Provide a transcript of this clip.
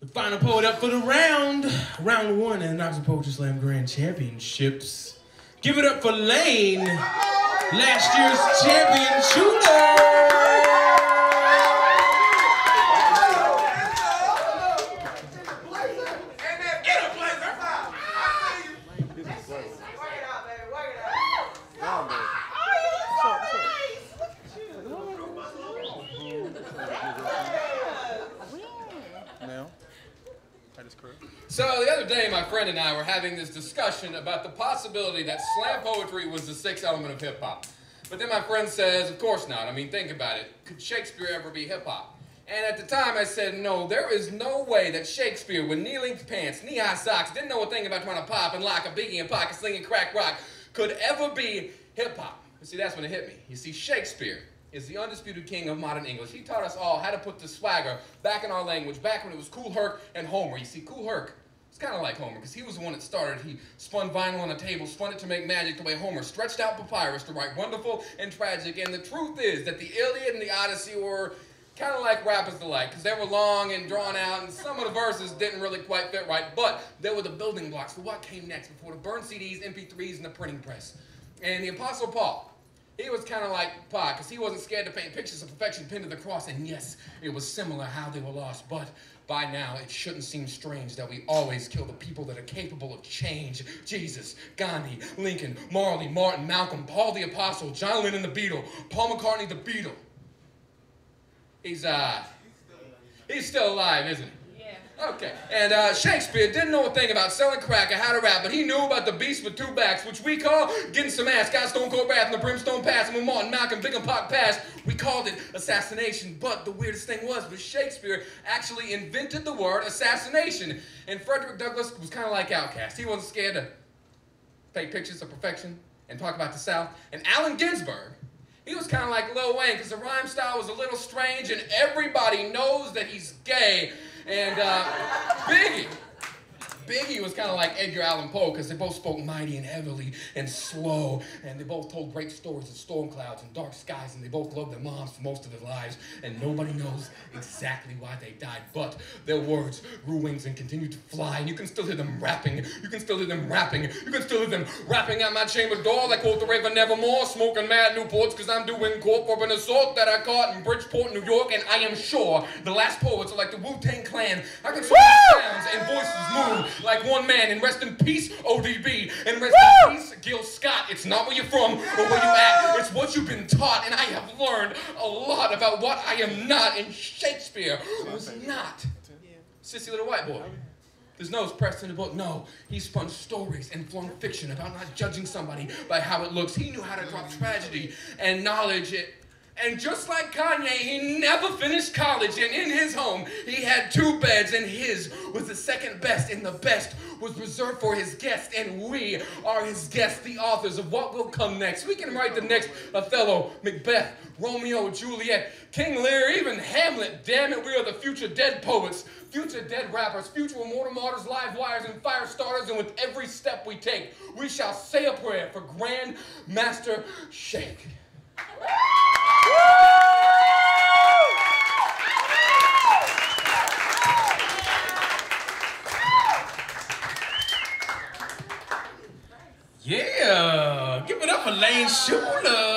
The final poet up for the round one in the Knoxville Poetry Slam Grand Championships. Give it up for Lane, last year's champion, Shuler. So the other day, my friend and I were having this discussion about the possibility that slam poetry was the sixth element of hip-hop. But then my friend says, of course not. I mean, think about it. Could Shakespeare ever be hip-hop? And at the time I said, no, there is no way that Shakespeare, with knee-length pants, knee-high socks, didn't know a thing about trying to pop and lock a biggie and pocket slinging crack rock, could ever be hip-hop. But see, that's when it hit me. You see, Shakespeare is the undisputed king of modern English. He taught us all how to put the swagger back in our language, back when it was Kool Herc and Homer. You see, Kool Herc, it's kind of like Homer, because he was the one that started. He spun vinyl on a table, spun it to make magic the way Homer stretched out papyrus to write wonderful and tragic. And the truth is that the Iliad and the Odyssey were kind of like Rapper's Delight, because they were long and drawn out, and some of the verses didn't really quite fit right, but they were the building blocks for what came next before the burned CDs, MP3s, and the printing press. And the Apostle Paul, he was kind of like Pa, because he wasn't scared to paint pictures of perfection pinned to the cross, and yes, it was similar how they were lost, but by now, it shouldn't seem strange that we always kill the people that are capable of change. Jesus, Gandhi, Lincoln, Marley, Martin, Malcolm, Paul the Apostle, John Lennon the Beatle, Paul McCartney the Beatle. He's still alive, isn't he? Okay, and Shakespeare didn't know a thing about selling crack or how to rap, but he knew about the beast with two backs, which we call getting some ass. Got Stone Cold Wrath and the Brimstone Pass, and when Martin, Malcolm, Big and Pac passed, we called it assassination. But the weirdest thing was Shakespeare actually invented the word assassination. And Frederick Douglass was kind of like Outkast. He wasn't scared to paint pictures of perfection and talk about the South. And Allen Ginsberg, he was kind of like Lil Wayne, because the rhyme style was a little strange, and everybody knows that he's gay. And Biggie was kind of like Edgar Allan Poe, because they both spoke mighty and heavily and slow, and they both told great stories of storm clouds and dark skies, and they both loved their moms for most of their lives, and nobody knows exactly why they died, but their words grew wings and continued to fly, and you can still hear them rapping, you can still hear them rapping, you can still hear them rapping at my chamber door like quote the Raven Nevermore, smoking mad Newports, because I'm doing court for an assault that I caught in Bridgeport, New York, and I am sure the last poets are like the Wu-Tang Clan. I can see sounds and voices move like one man, and rest in peace, ODB, and rest in peace, Gil Scott. It's not where you're from or where you at, it's what you've been taught, and I have learned a lot about what I am not, and Shakespeare was not sissy little white boy. His nose pressed in the book. No, he spun stories and flung fiction about not judging somebody by how it looks. He knew how to drop tragedy and knowledge. And just like Kanye, he never finished college, and in his home, he had 2 beds, and his was the second best, and the best was reserved for his guests, and we are his guests, the authors of what will come next. We can write the next Othello, Macbeth, Romeo, Juliet, King Lear, even Hamlet. Damn it, we are the future dead poets, future dead rappers, future immortal martyrs, live wires, and fire starters, and with every step we take, we shall say a prayer for Grand Master Shake. Yeah, give it up for Lane Shuler.